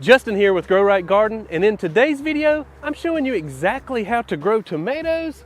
Justin here with Gro-Rite Garden, and in today's video, I'm showing you exactly how to grow tomatoes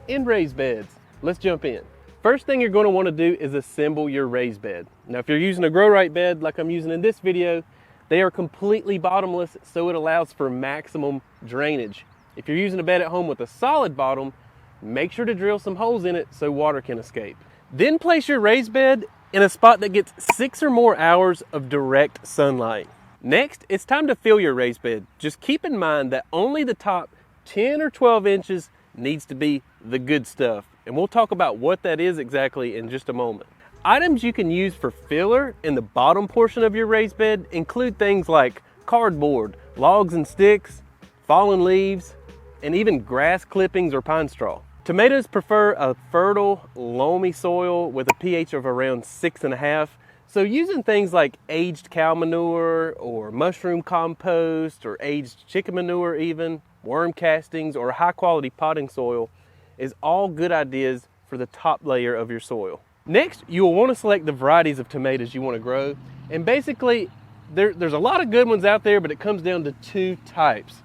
in raised beds. Let's jump in. First thing you're going to want to do is assemble your raised bed. Now, if you're using a Gro-Rite bed like I'm using in this video, they are completely bottomless, so it allows for maximum drainage. If you're using a bed at home with a solid bottom, make sure to drill some holes in it so water can escape. Then place your raised bed in a spot that gets 6 or more hours of direct sunlight. Next, it's time to fill your raised bed. Just keep in mind that only the top 10 or 12 inches needs to be the good stuff. And we'll talk about what that is exactly in just a moment. Items you can use for filler in the bottom portion of your raised bed include things like cardboard, logs and sticks, fallen leaves, and even grass clippings or pine straw. Tomatoes prefer a fertile, loamy soil with a pH of around 6.5. So using things like aged cow manure or mushroom compost or aged chicken manure even, worm castings or high quality potting soil is all good ideas for the top layer of your soil. Next, you will want to select the varieties of tomatoes you want to grow. And basically, there's a lot of good ones out there, but it comes down to two types.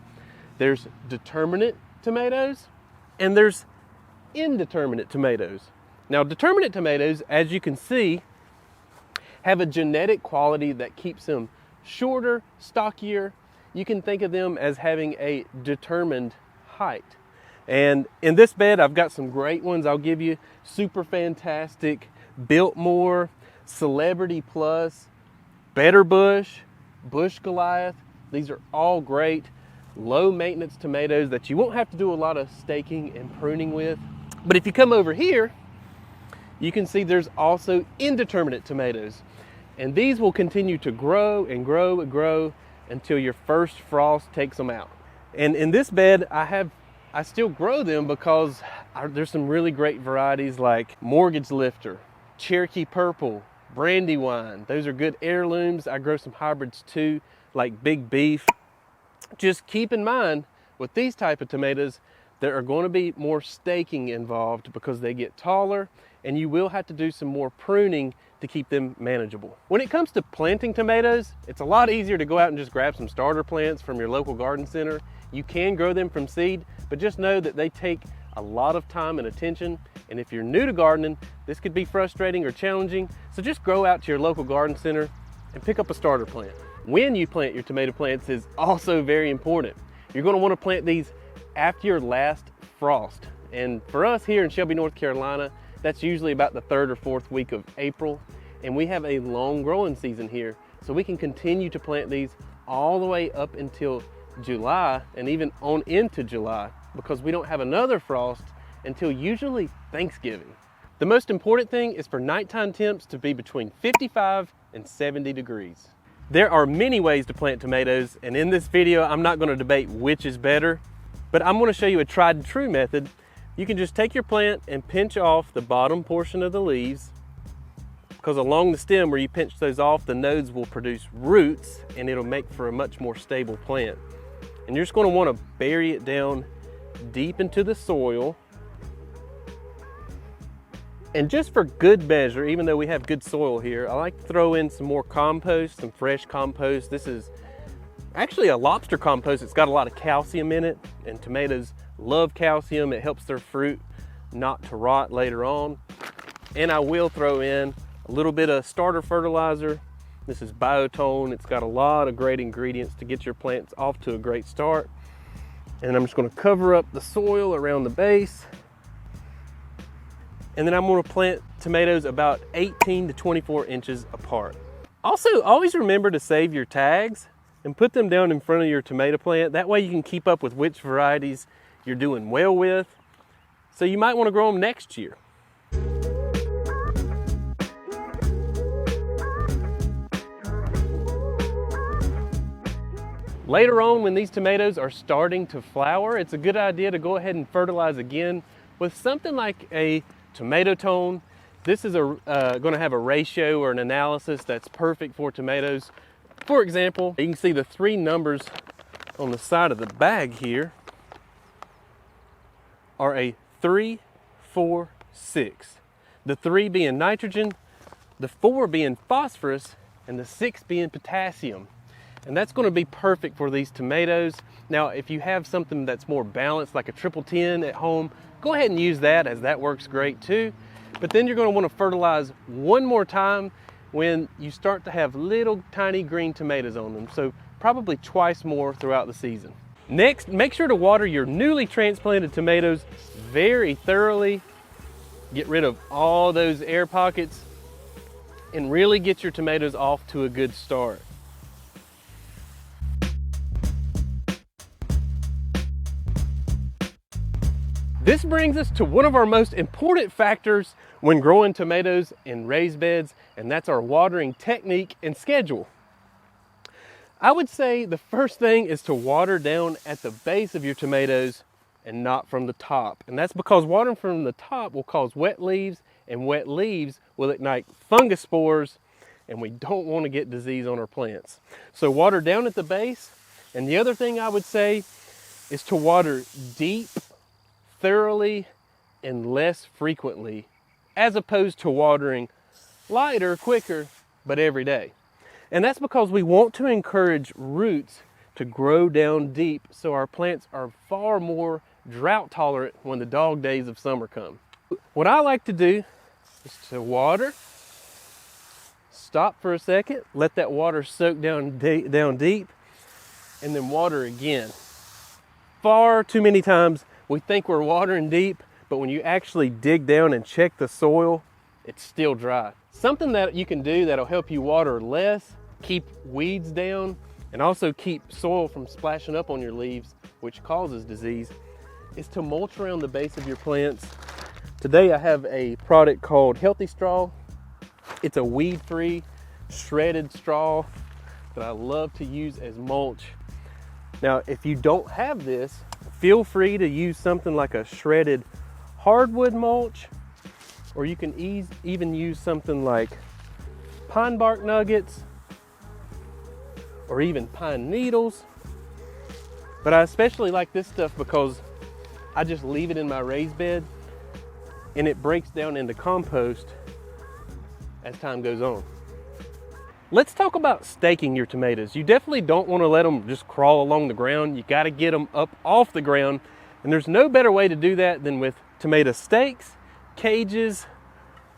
There's determinate tomatoes and there's indeterminate tomatoes. Now, determinate tomatoes, as you can see, have a genetic quality that keeps them shorter, stockier. You can think of them as having a determined height. And in this bed, I've got some great ones. I'll give you Super Fantastic, Biltmore, Celebrity Plus, Better Bush, Bush Goliath. These are all great low maintenance tomatoes that you won't have to do a lot of staking and pruning with. But if you come over here, you can see there's also indeterminate tomatoes. And these will continue to grow and grow and grow until your first frost takes them out. And in this bed, I still grow them because there's some really great varieties like Mortgage Lifter, Cherokee Purple, Brandywine. Those are good heirlooms. I grow some hybrids too, like Big Beef. Just keep in mind with these type of tomatoes, there are going to be more staking involved because they get taller, and you will have to do some more pruning to keep them manageable. When it comes to planting tomatoes, it's a lot easier to go out and just grab some starter plants from your local garden center. You can grow them from seed, but just know that they take a lot of time and attention. And if you're new to gardening, this could be frustrating or challenging. So just go out to your local garden center and pick up a starter plant. When you plant your tomato plants is also very important. You're going to want to plant these after your last frost. And for us here in Shelby, North Carolina, that's usually about the 3rd or 4th week of April. And we have a long growing season here. So we can continue to plant these all the way up until July and even on into July because we don't have another frost until usually Thanksgiving. The most important thing is for nighttime temps to be between 55 and 70 degrees. There are many ways to plant tomatoes, and in this video, I'm not going to debate which is better, but I'm going to show you a tried and true method. You can just take your plant and pinch off the bottom portion of the leaves, because along the stem where you pinch those off, the nodes will produce roots and it'll make for a much more stable plant. And you're just going to want to bury it down deep into the soil. And just for good measure, even though we have good soil here, I like to throw in some more compost, some fresh compost. This is actually a lobster compost. It's got a lot of calcium in it, and tomatoes love calcium. It helps their fruit not to rot later on. And I will throw in a little bit of starter fertilizer. This is Biotone. It's got a lot of great ingredients to get your plants off to a great start. And I'm just going to cover up the soil around the base. And then I'm going to plant tomatoes about 18 to 24 inches apart. Also, always remember to save your tags and put them down in front of your tomato plant. That way you can keep up with which varieties you're doing well with. So you might want to grow them next year. Later on, when these tomatoes are starting to flower, it's a good idea to go ahead and fertilize again with something like a tomato tone. This is going to have a ratio or an analysis that's perfect for tomatoes. For example, you can see the 3 numbers on the side of the bag here are a 3, 4, 6. The 3 being nitrogen, the 4 being phosphorus, and the 6 being potassium. And that's going to be perfect for these tomatoes. Now, if you have something that's more balanced, like a triple 10 at home, go ahead and use that, as that works great too. But then you're going to want to fertilize one more time when you start to have little tiny green tomatoes on them. So probably twice more throughout the season. Next, make sure to water your newly transplanted tomatoes very thoroughly. Get rid of all those air pockets and really get your tomatoes off to a good start. This brings us to one of our most important factors when growing tomatoes in raised beds, and that's our watering technique and schedule. I would say the first thing is to water down at the base of your tomatoes and not from the top. And that's because watering from the top will cause wet leaves, and wet leaves will ignite fungus spores, and we don't want to get disease on our plants. So water down at the base. And the other thing I would say is to water deep, thoroughly, and less frequently, as opposed to watering lighter, quicker, but every day. And that's because we want to encourage roots to grow down deep so our plants are far more drought tolerant when the dog days of summer come. What I like to do is to water, stop for a second, let that water soak down deep, and then water again. Far too many times we think we're watering deep, but when you actually dig down and check the soil, it's still dry. Something that you can do that'll help you water less, keep weeds down, and also keep soil from splashing up on your leaves, which causes disease, is to mulch around the base of your plants. Today I have a product called Healthy Straw. It's a weed-free shredded straw that I love to use as mulch. Now, if you don't have this, feel free to use something like a shredded hardwood mulch, or you can even use something like pine bark nuggets or even pine needles. But I especially like this stuff because I just leave it in my raised bed and it breaks down into compost as time goes on. Let's talk about staking your tomatoes. You definitely don't want to let them just crawl along the ground. You got to get them up off the ground. And there's no better way to do that than with tomato stakes, cages,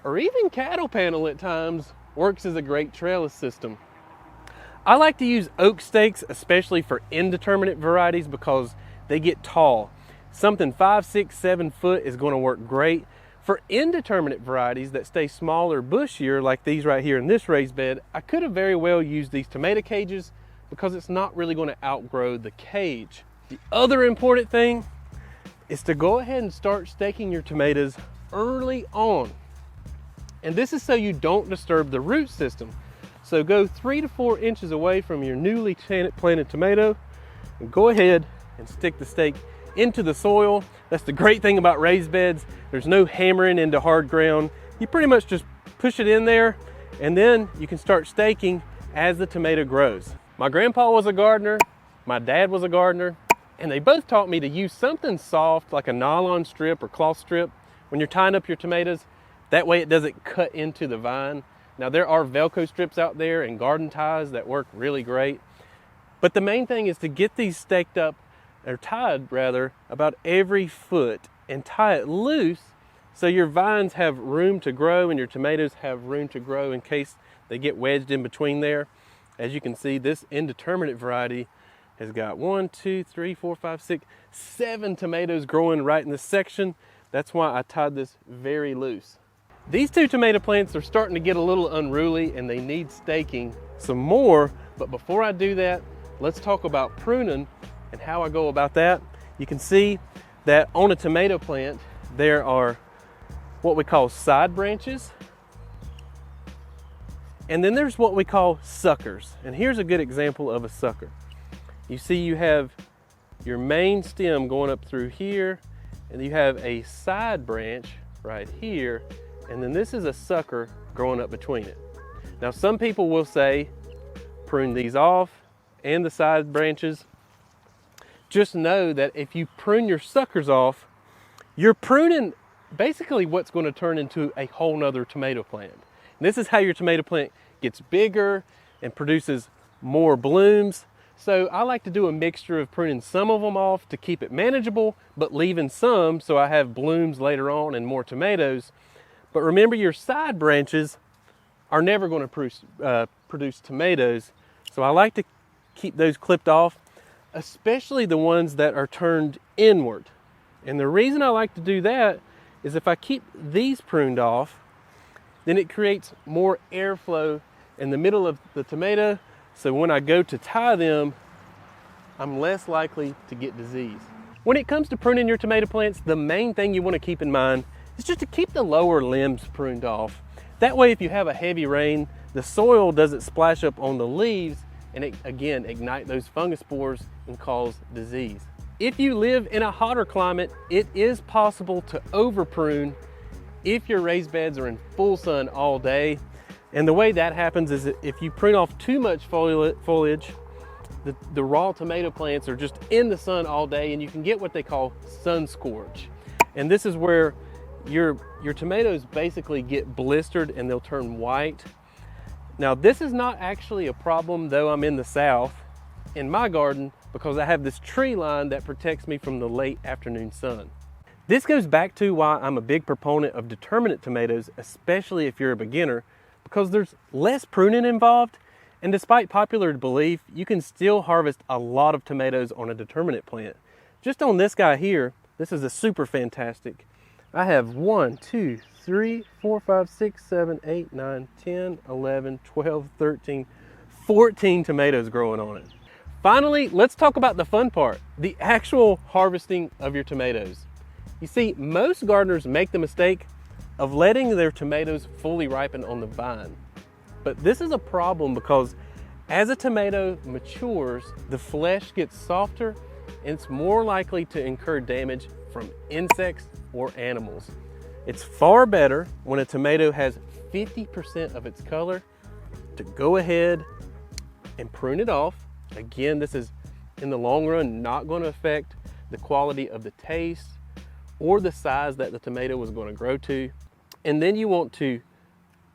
or even cattle panel at times works as a great trellis system. I like to use oak stakes, especially for indeterminate varieties, because they get tall. Something 5, 6, 7 foot is going to work great. For indeterminate varieties that stay smaller, bushier, like these right here in this raised bed, I could have very well used these tomato cages because it's not really going to outgrow the cage. The other important thing is to go ahead and start staking your tomatoes early on. And this is so you don't disturb the root system. So go 3 to 4 inches away from your newly planted tomato and go ahead and stick the stake into the soil. That's the great thing about raised beds. There's no hammering into hard ground. You pretty much just push it in there and then you can start staking as the tomato grows. My grandpa was a gardener, my dad was a gardener, and they both taught me to use something soft like a nylon strip or cloth strip when you're tying up your tomatoes. That way it doesn't cut into the vine. Now there are Velcro strips out there and garden ties that work really great. But the main thing is to get these staked up, or tied rather, about every foot and tie it loose so your vines have room to grow and your tomatoes have room to grow in case they get wedged in between there. As you can see, this indeterminate variety has got 1, 2, 3, 4, 5, 6, 7 tomatoes growing right in this section. That's why I tied this very loose. These 2 tomato plants are starting to get a little unruly and they need staking some more. But before I do that, let's talk about pruning and how I go about that. You can see that on a tomato plant, there are what we call side branches. And then there's what we call suckers. And here's a good example of a sucker. You see you have your main stem going up through here, and you have a side branch right here, and then this is a sucker growing up between it. Now some people will say, prune these off and the side branches. Just know that if you prune your suckers off, you're pruning basically what's going to turn into a whole nother tomato plant. And this is how your tomato plant gets bigger and produces more blooms. So I like to do a mixture of pruning some of them off to keep it manageable, but leaving some so I have blooms later on and more tomatoes. But remember, your side branches are never going to produce tomatoes. So I like to keep those clipped off, especially the ones that are turned inward. And the reason I like to do that is if I keep these pruned off, then it creates more airflow in the middle of the tomato. So when I go to tie them, I'm less likely to get disease. When it comes to pruning your tomato plants, the main thing you want to keep in mind is just to keep the lower limbs pruned off. That way, if you have a heavy rain, the soil doesn't splash up on the leaves and it, again, ignite those fungus spores and cause disease. If you live in a hotter climate, it is possible to over prune if your raised beds are in full sun all day. And the way that happens is that if you prune off too much foliage, the raw tomato plants are just in the sun all day and you can get what they call sun scorch. And this is where your tomatoes basically get blistered and they'll turn white. Now this is not actually a problem, though I'm in the South, in my garden, because I have this tree line that protects me from the late afternoon sun. This goes back to why I'm a big proponent of determinate tomatoes, especially if you're a beginner, because there's less pruning involved, and despite popular belief, you can still harvest a lot of tomatoes on a determinate plant. Just on this guy here, this is a super fantastic. I have 1, 2, 3, 4, 5, 6, 7, 8, 9, 10, 11, 12, 13, 14 tomatoes growing on it. Finally, let's talk about the fun part, the actual harvesting of your tomatoes. You see, most gardeners make the mistake of letting their tomatoes fully ripen on the vine. But this is a problem because as a tomato matures, the flesh gets softer and it's more likely to incur damage from insects or animals. It's far better when a tomato has 50% of its color to go ahead and prune it off. Again, this is in the long run not going to affect the quality of the taste or the size that the tomato was going to grow to. And then you want to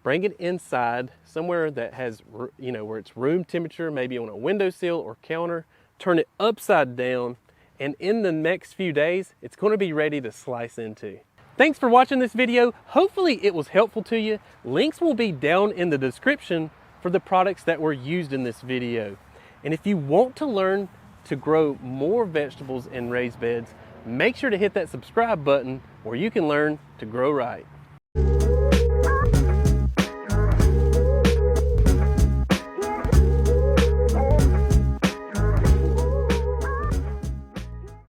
bring it inside somewhere that has, where it's room temperature, maybe on a windowsill or counter, turn it upside down, and in the next few days, it's going to be ready to slice into. Thanks for watching this video. Hopefully it was helpful to you. Links will be down in the description for the products that were used in this video. And if you want to learn to grow more vegetables in raised beds, make sure to hit that subscribe button where you can learn to grow right.